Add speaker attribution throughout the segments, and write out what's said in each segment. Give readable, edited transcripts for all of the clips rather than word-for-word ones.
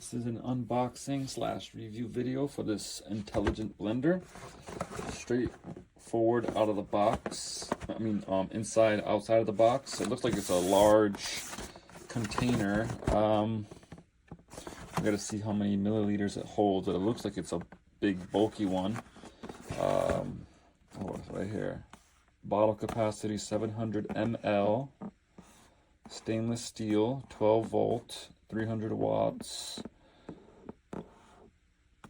Speaker 1: This is an unboxing slash review video for this intelligent blender. Straightforward out of the box. Inside, outside of the box. It looks like it's a large container. I gotta see how many milliliters it holds, but it looks like it's a big bulky one. It's right here. Bottle capacity 700 ml. Stainless steel, 12 volt, 300 watts.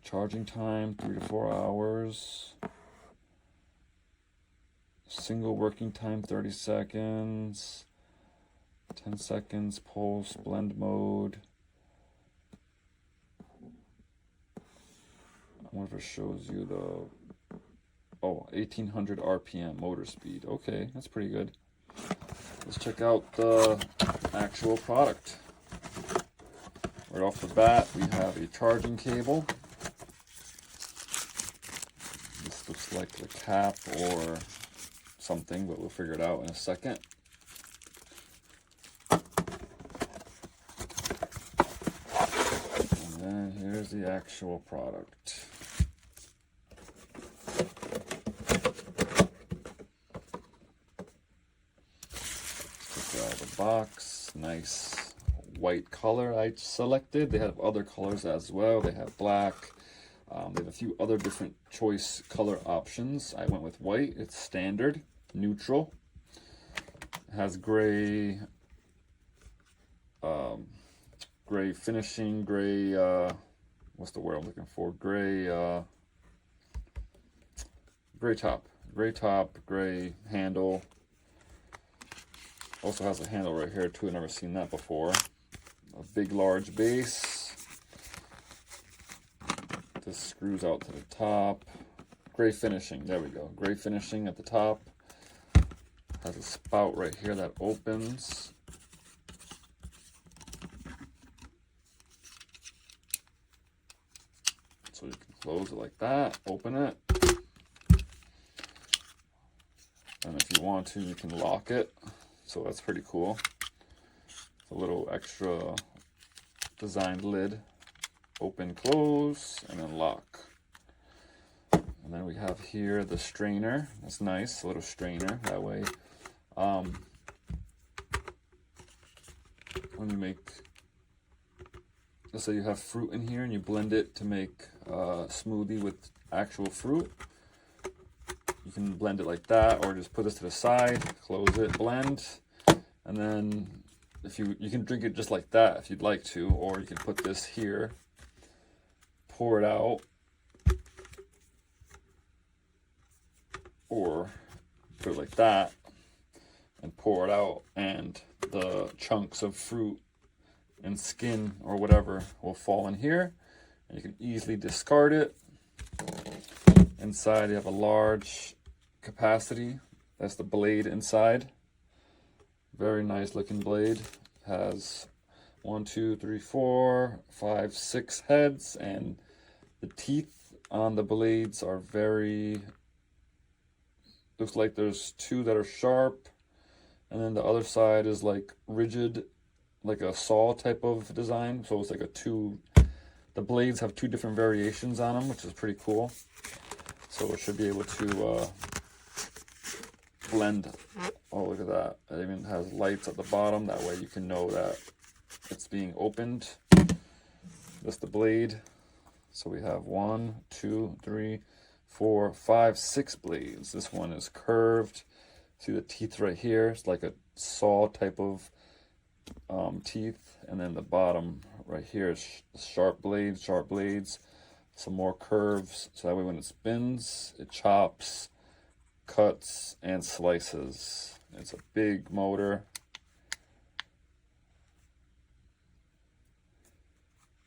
Speaker 1: Charging time 3 to 4 hours. Single working time 30 seconds. 10 seconds pulse, blend mode. I wonder if it shows you the 1800 RPM motor speed. Okay, that's pretty good. Let's check out the actual product. Right off the bat, we have a charging cable. This looks like the cap or something, but we'll figure it out in a second. And then here's the actual product. The box, nice white color I selected. They have other colors as well. They have black. They have a few other different choice color options. I went with white. It's standard, neutral. It has gray, gray finishing, gray, what's the word I'm looking for? Gray, gray top, gray handle. Also has a handle right here too. I've never seen that before. A big, large base. This screws out to the top. Gray finishing. There we go. Gray finishing at the top. Has a spout right here that opens. So you can close it like that. Open it. And if you want to, you can lock it. So that's pretty cool. A little extra designed lid. Open, close, and then lock. And then we have here the strainer. That's nice, a little strainer. That way, when you make, let's say you have fruit in here and you blend it to make a smoothie with actual fruit. You can blend it like that, or just put this to the side, close it, blend, and then if you can drink it just like that if you'd like to, or you can put this here, pour it out, or put it like that and pour it out, and the chunks of fruit and skin or whatever will fall in here, and you can easily discard it. Inside you have a large capacity. That's the blade inside. Very nice looking blade. Has 1, 2, 3, 4, 5, 6 heads, and the teeth on the blades are very, looks like there's 2 that are sharp, and then the other side is like rigid, like a saw type of design. So it's like the blades have 2 different variations on them, which is pretty cool. So it should be able to blend. Oh, look at that. It even has lights at the bottom. That way you can know that it's being opened. That's the blade. So we have 1, 2, 3, 4, 5, 6 blades. This one is curved. See the teeth right here? It's like a saw type of teeth. And then the bottom right here is sharp blades, some more curves, so that way when it spins, it chops, cuts, and slices. It's a big motor.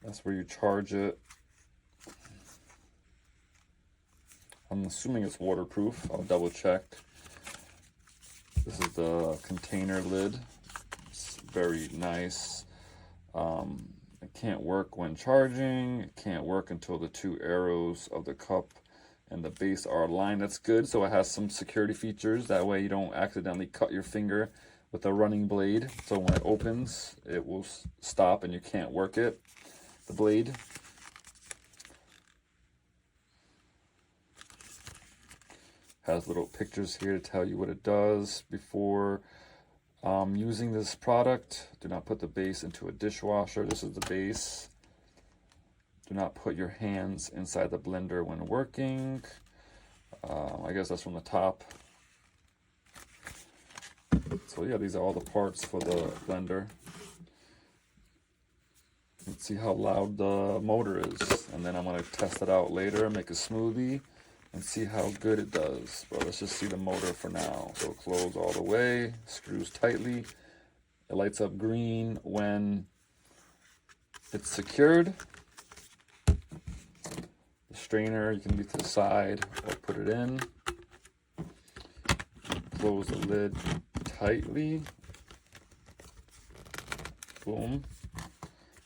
Speaker 1: That's where you charge it. I'm assuming it's waterproof. I'll double check. This is the container lid. It's very nice. It can't work when charging. It can't work until the 2 arrows of the cup and the base are aligned. That's good. So it has some security features. That way you don't accidentally cut your finger with a running blade. So when it opens, it will stop and you can't work it. the blade. Has little pictures here to tell you what it does. Before using this product, do not put the base into a dishwasher. This is the base. Do not put your hands inside the blender when working. I guess that's from the top. So yeah, these are all the parts for the blender. Let's see how loud the motor is, and then I'm gonna test it out later, make a smoothie, and see how good it does. But let's just see the motor for now. So close all the way, screws tightly. It lights up green when it's secured. The strainer, you can leave to the side or put it in. Close the lid tightly. Boom.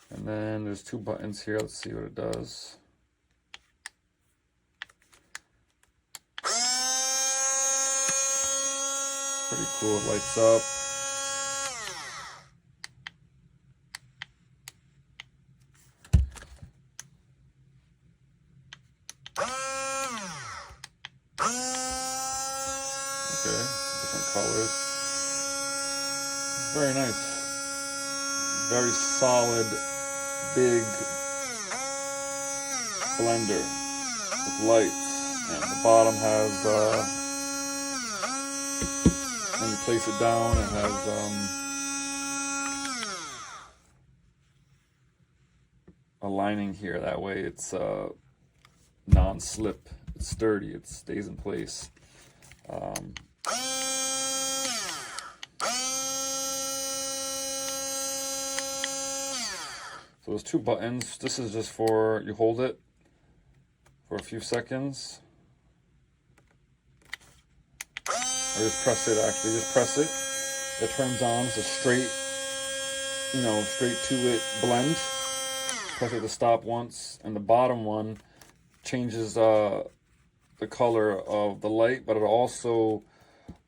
Speaker 1: And then there's two buttons here. Let's see what it does. Pretty cool. It lights up. Okay, different colors. Very nice. Very solid, big blender with lights. And the bottom has, when you place it down, it has a lining here. That way it's non-slip. It's sturdy. It stays in place. So there's two buttons. This is just for, you hold it for a few seconds. Or just press it, actually, just press it. It turns on, it's a straight, straight to it blend. Press it to stop once. And the bottom one changes the color of the light, but it also,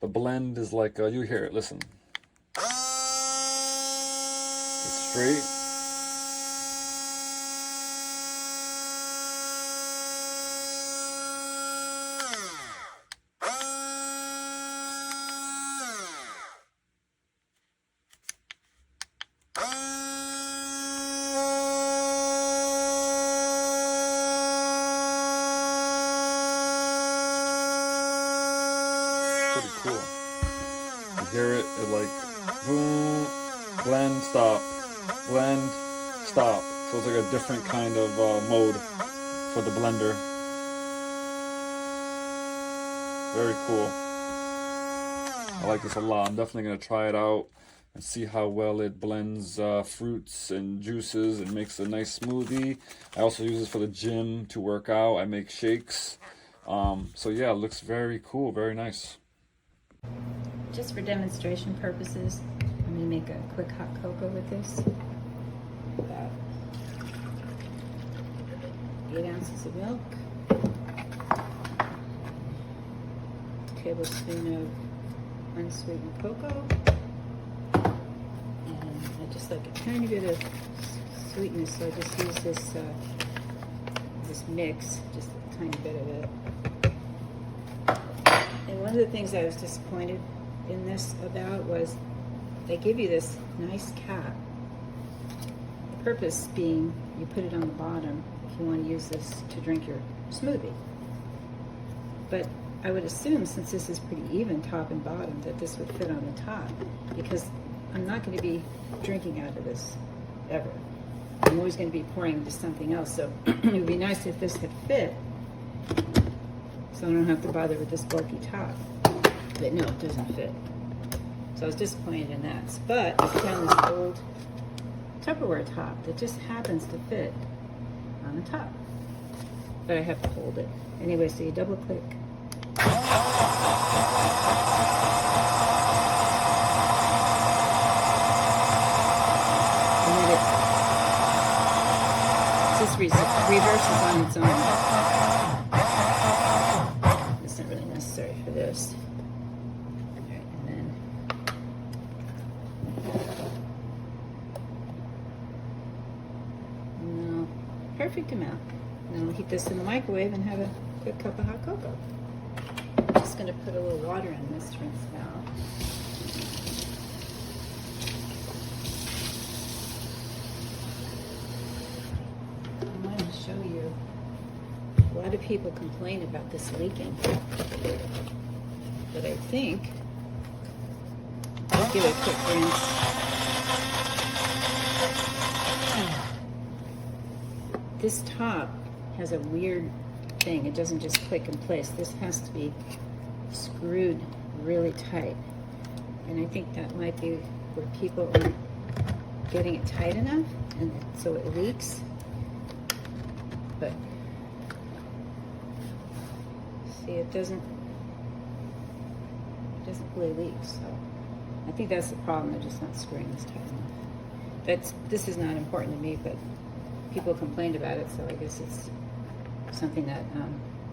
Speaker 1: the blend is like, you hear it, listen. It's straight. Pretty cool. You hear it, it like boom, blend, stop, blend, stop. So it's like a different kind of mode for the blender. Very cool. I like this a lot. I'm definitely gonna try it out and see how well it blends fruits and juices and makes a nice smoothie. I also use this for the gym to work out. I make shakes. So yeah, it looks very cool, very nice.
Speaker 2: Just for demonstration purposes, I'm going to make a quick hot cocoa with this. About 8 ounces of milk, a tablespoon of unsweetened cocoa, and I just like a tiny bit of sweetness, so I just use this mix, just a tiny bit of it. And one of the things I was disappointed in this about was they give you this nice cap. The purpose being you put it on the bottom if you want to use this to drink your smoothie. But I would assume, since this is pretty even top and bottom, that this would fit on the top, because I'm not going to be drinking out of this ever. I'm always going to be pouring into something else, so it would be nice if this had fit, so I don't have to bother with this bulky top. But no, it doesn't fit. So I was disappointed in that. But I found this old Tupperware top that just happens to fit on the top. But I have to hold it. Anyway, so you double click. And then it just reverses on its own. It's not really necessary for this. Alright, and then no, perfect amount. Then we'll heat this in the microwave and have a quick cup of hot cocoa. I'm just going to put a little water in this to rinse it out. I want to show you, a lot of people complain about this leaking, but I think I'll give it a quick rinse. This top has a weird thing. It doesn't just click in place. This has to be screwed really tight. And I think that might be where people aren't getting it tight enough, and so it leaks. But see, it doesn't really leak. So I think that's the problem. They're just not screwing this tight enough. This is not important to me, but people complained about it, so I guess it's something that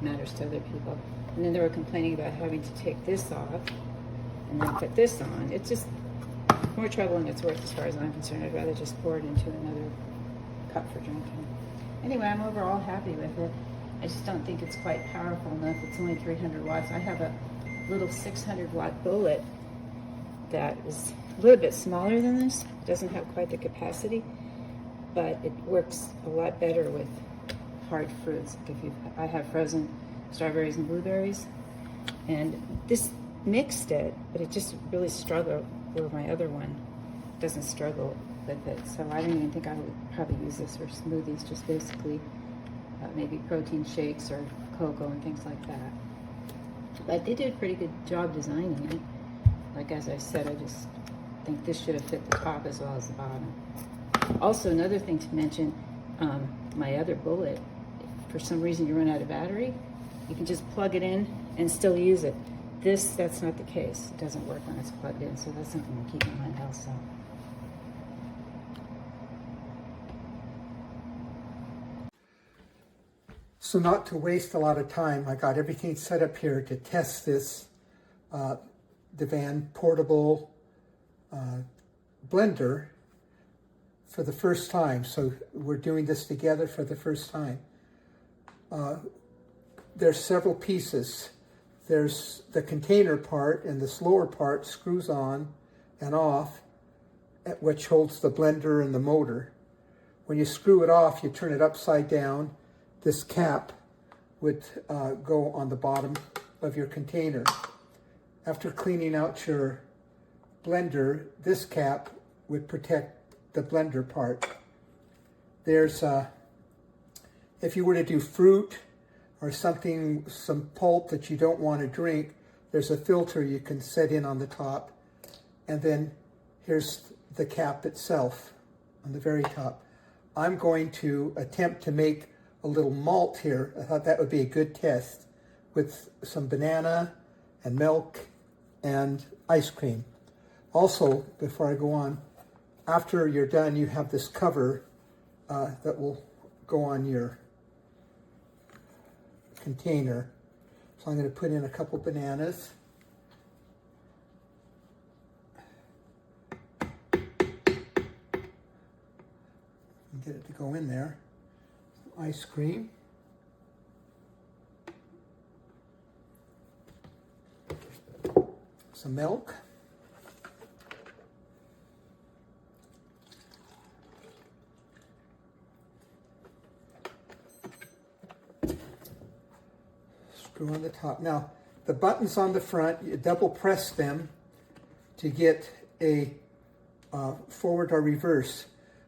Speaker 2: matters to other people. And then they were complaining about having to take this off and then put this on. It's just more trouble than it's worth as far as I'm concerned. I'd rather just pour it into another cup for drinking. Anyway, I'm overall happy with it. I just don't think it's quite powerful enough. It's only 300 watts. I have a little 600 watt bullet that is a little bit smaller than this. It doesn't have quite the capacity, but it works a lot better with hard fruits. Like I have frozen strawberries and blueberries, and this mixed it, but it just really struggled where my other one doesn't struggle with it. So I don't even think I would probably use this for smoothies, just basically maybe protein shakes or cocoa and things like that. But they did a pretty good job designing it. Like as I said, I just think this should have fit the top as well as the bottom. Also, another thing to mention, my other bullet, if for some reason you run out of battery, you can just plug it in and still use it. That's not the case. It doesn't work when it's plugged in, so that's something to keep in mind also.
Speaker 3: So not to waste a lot of time, I got everything set up here to test this Divan portable blender for the first time. So we're doing this together for the first time. There's several pieces. There's the container part, and this lower part screws on and off, which holds the blender and the motor. When you screw it off, you turn it upside down. This cap would go on the bottom of your container. After cleaning out your blender, this cap would protect the blender part. There's, if you were to do fruit or something, some pulp that you don't want to drink, there's a filter you can set in on the top. And then here's the cap itself on the very top. I'm going to attempt to make a little malt here. I thought that would be a good test with some banana and milk and ice cream. Also, before I go on, after you're done, you have this cover that will go on your container. So I'm going to put in a couple bananas. Get it to go in there. Ice cream. Some milk. Screw on the top. Now, the buttons on the front, you double press them to get a forward or reverse.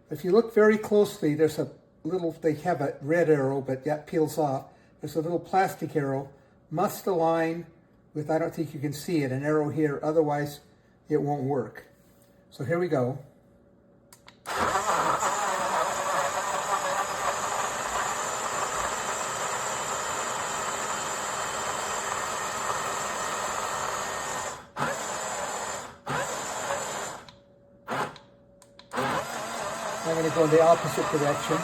Speaker 3: If you look very closely, there's a little, they have a red arrow, but that peels off. There's a little plastic arrow, must align with, I don't think you can see it, an arrow here, otherwise it won't work. So here we go. I'm going to go in the opposite direction.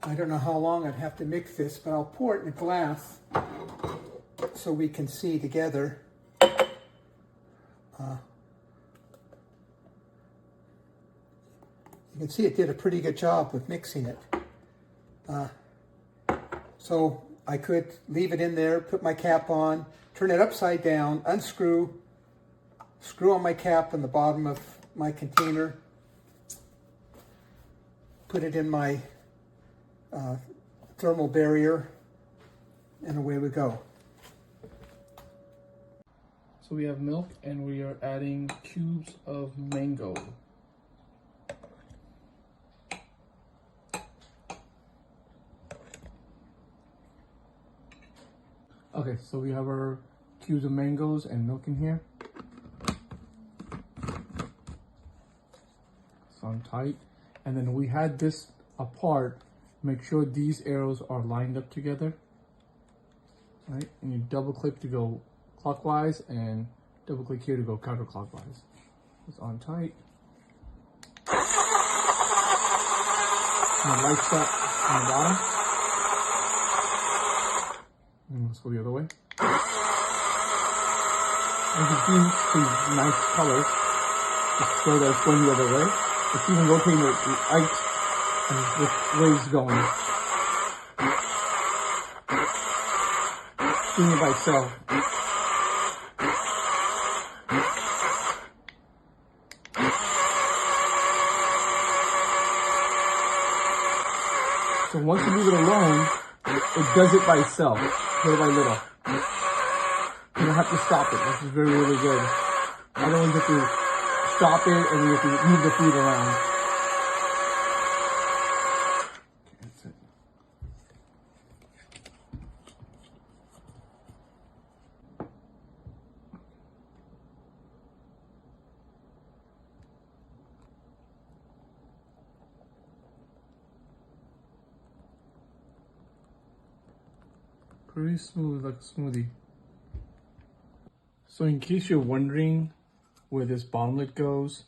Speaker 3: I don't know how long I'd have to mix this, but I'll pour it in a glass so we can see together. You can see it did a pretty good job with mixing it. So I could leave it in there, put my cap on, turn it upside down, unscrew, screw on my cap on the bottom of my container, put it in my thermal barrier, and away we go.
Speaker 4: So we have milk and we are adding cubes of mango. Okay, so we have our cubes of mangoes and milk in here. So I'm tight. And then we had this apart. Make sure these arrows are lined up together. Right? And you double click to go clockwise and double click here to go counterclockwise. It's on tight. And the light set on the bottom. And let's go the other way. And you can see these nice colors. Just show that it's going the other way. It's even rotating the light and with waves going. Doing it by itself. So once you leave it alone, it does it by itself, little by little. You don't have to stop it, which is very, really good. Otherwise you have to stop it and you have to move the food around. That's it. Pretty smooth, like a smoothie. So in case you're wondering where this bottom lid goes,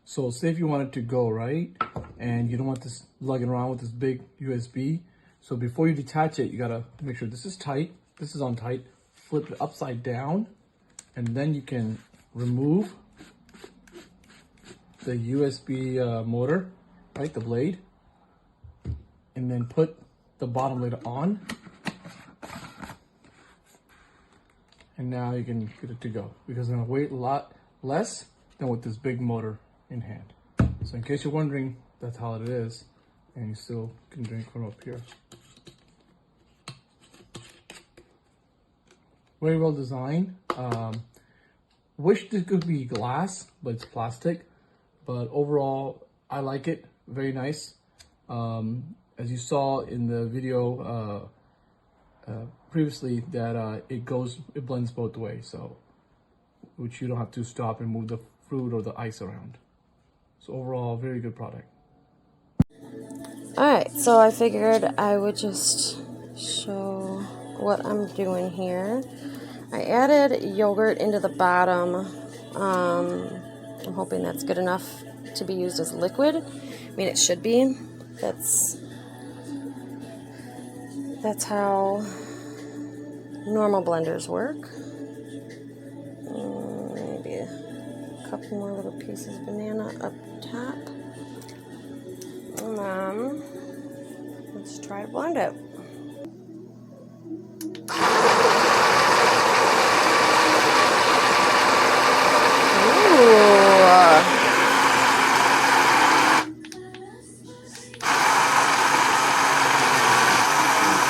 Speaker 4: so say if you want it to go, right? And you don't want this lugging around with this big USB. So before you detach it, you gotta make sure this is tight, this is on tight, flip it upside down, and then you can remove the USB motor, right, the blade, and then put the bottom lid on. And now you can get it to go because it's gonna weigh a lot less than with this big motor in hand. So in case you're wondering, that's how it is. And you still can drink from up here. Very well designed. Wish this could be glass, but it's plastic. But overall, I like it. Very nice. As you saw in the video previously, that it blends both ways, so which you don't have to stop and move the fruit or the ice around. So overall, very good product.
Speaker 5: Alright, so I figured I would just show what I'm doing here. I added yogurt into the bottom. I'm hoping that's good enough to be used as liquid. I mean, it should be. That's how normal blenders work. Maybe a couple more little pieces of banana up top. And then let's try to blend it.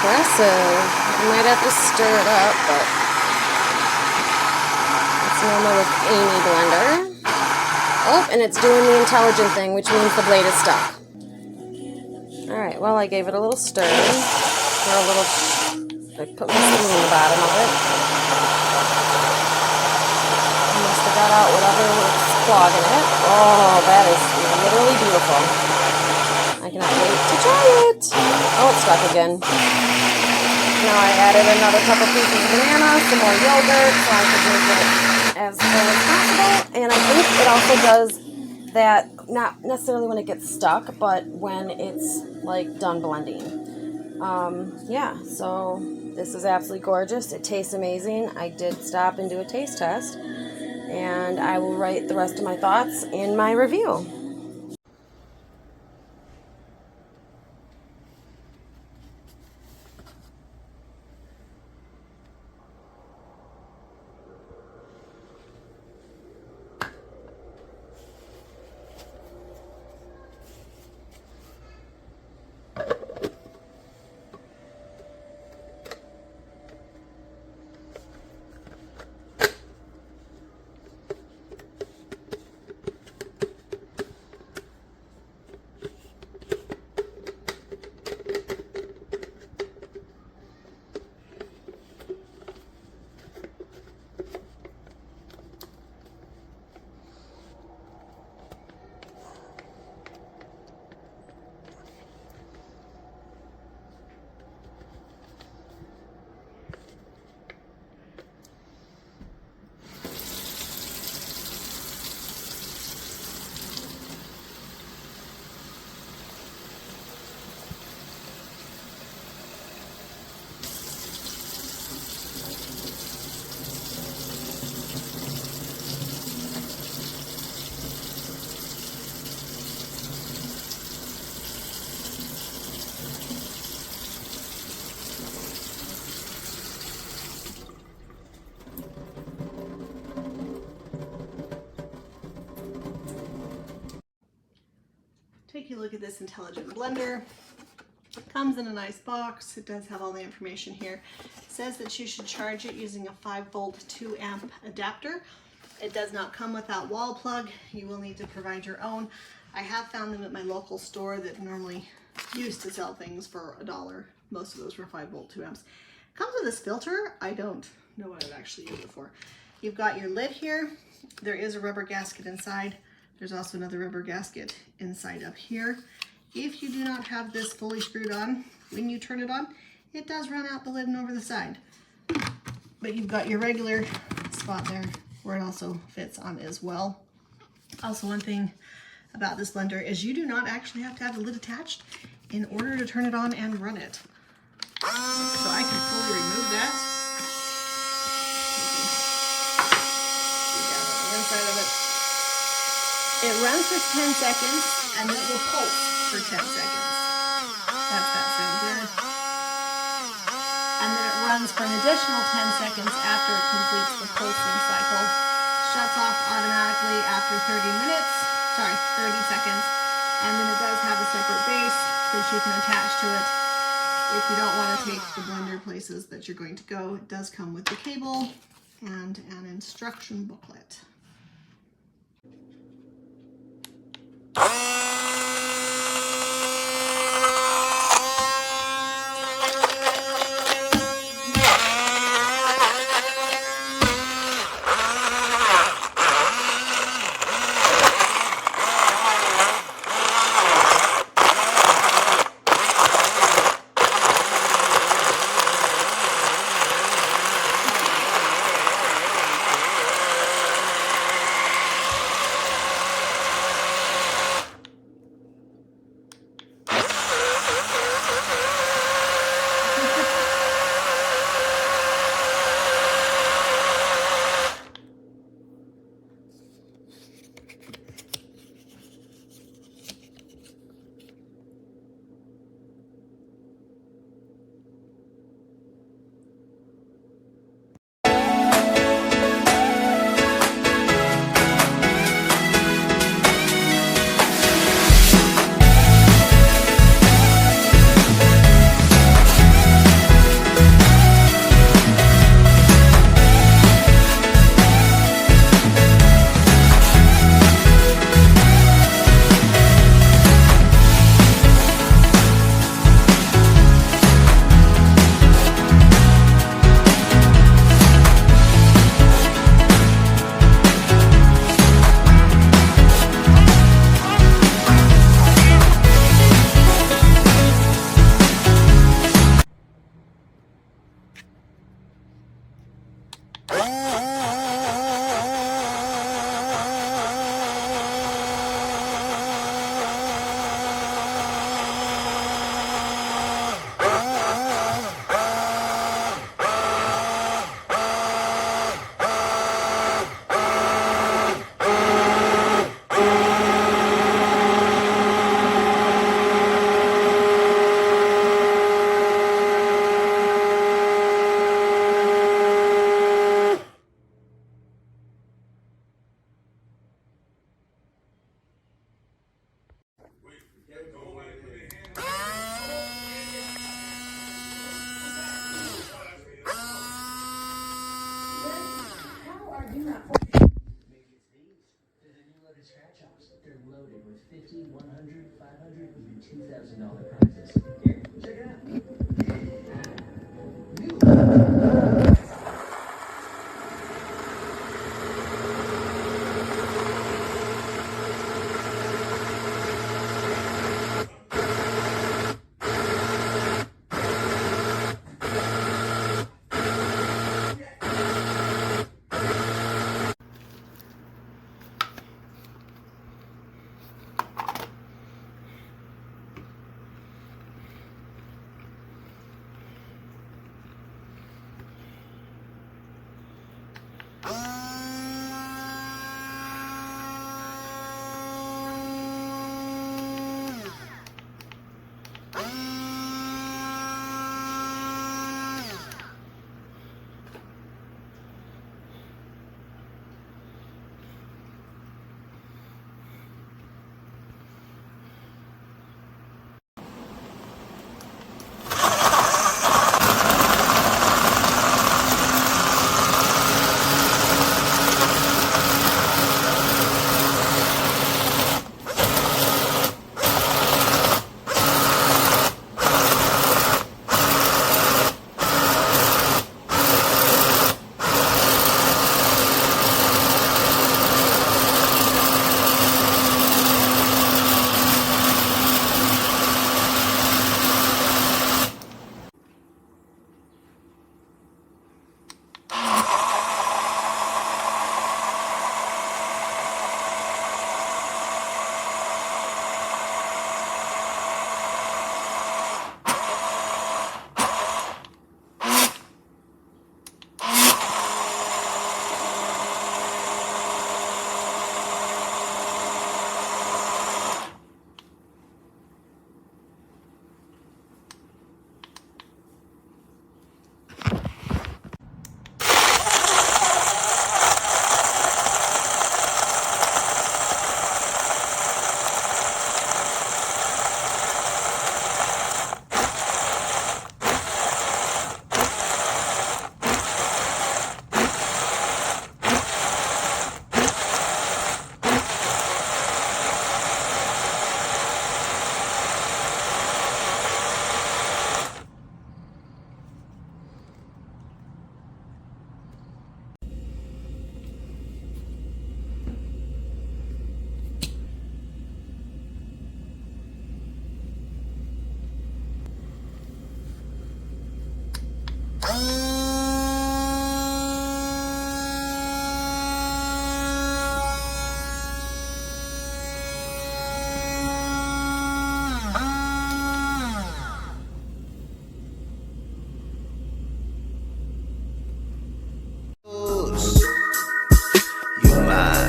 Speaker 5: Impressive. I might have to stir it up, but it's normal with Amy blender. Oh, and it's doing the intelligent thing, which means the blade is stuck. Alright, well, I gave it a little stir, or a little, I put my spoon in the bottom of it. I must have got out whatever was clogging it. Oh, that is literally beautiful. I cannot wait to try it. Oh, it's stuck again. Now I added another couple pieces of banana, some more yogurt, so I can drink it as full as possible. And I think it also does that, not necessarily when it gets stuck, but when it's like done blending. Yeah, so this is absolutely gorgeous. It tastes amazing. I did stop and do a taste test, and I will write the rest of my thoughts in my review.
Speaker 6: Take a look at this intelligent blender. It comes in a nice box. It does have all the information here. It says that you should charge it using a 5-volt 2-amp adapter. It does not come with that wall plug. You will need to provide your own. I have found them at my local store that normally used to sell things for $1. Most of those were 5-volt 2 amps. It comes with this filter. I don't know what I'd actually use it for. You've got your lid here. There is a rubber gasket inside. There's also another rubber gasket inside up here. If you do not have this fully screwed on, when you turn it on, it does run out the lid and over the side. But you've got your regular spot there where it also fits on as well. Also, one thing about this blender is you do not actually have to have the lid attached in order to turn it on and run it. So I can fully remove that. See down on the inside of it. It runs for 10 seconds and then it will pulse for 10 seconds. That's that sound good. And then it runs for an additional 10 seconds after it completes the pulsing cycle. Shuts off automatically after 30 minutes, sorry, 30 seconds. And then it does have a separate base that you can attach to it. If you don't want to take the blender places that you're going to go, it does come with the cable and an instruction booklet.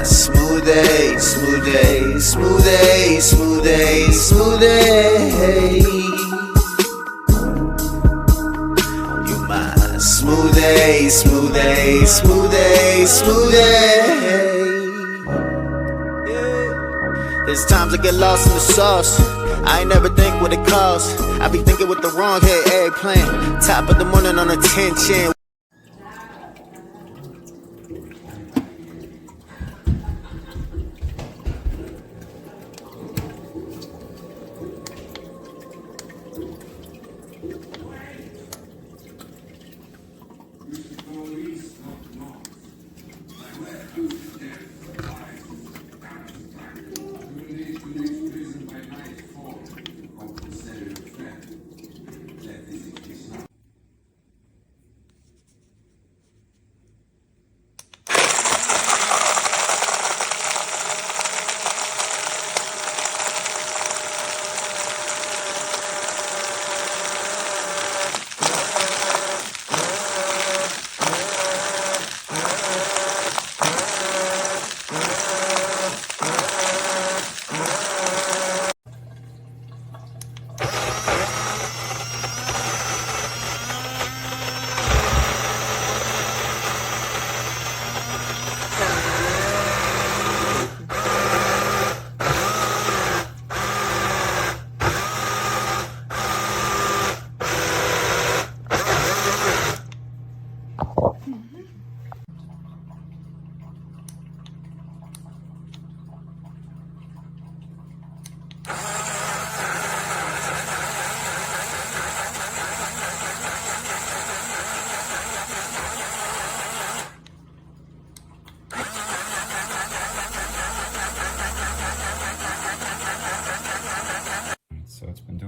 Speaker 7: Smoothie, smoothie, smoothie, smoothie, smoothie. You my smoothie, smoothie, smoothie, smoothie. There's times I get lost in the sauce. I ain't never think what it costs. I be thinking with the wrong head eggplant. Top of the morning on a 10 chin.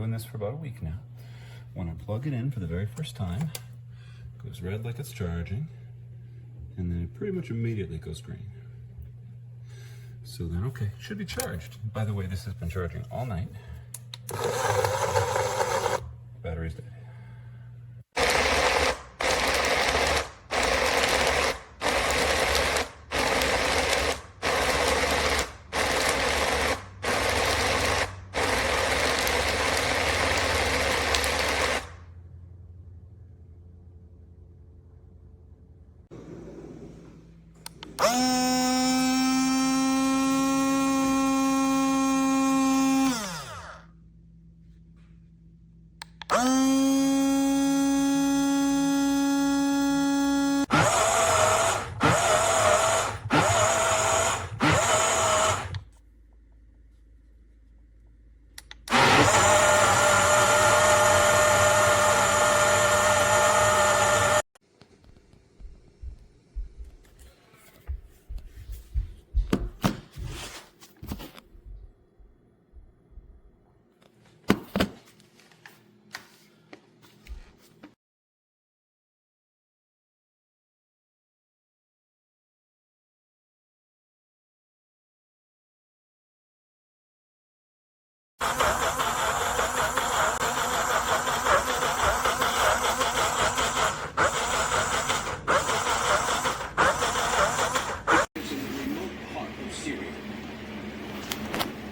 Speaker 8: doing this for about a week now. When I plug it in for the very first time, it goes red like it's charging, and then it pretty much immediately goes green. So then, okay, it should be charged. By the way, this has been charging all night. Battery's dead.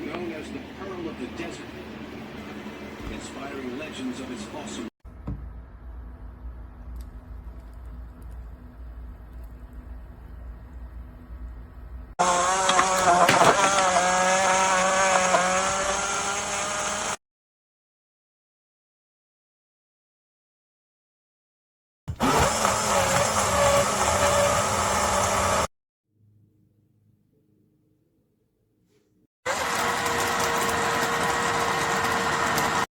Speaker 9: Known as the Pearl of the Desert, inspiring legends of its awesome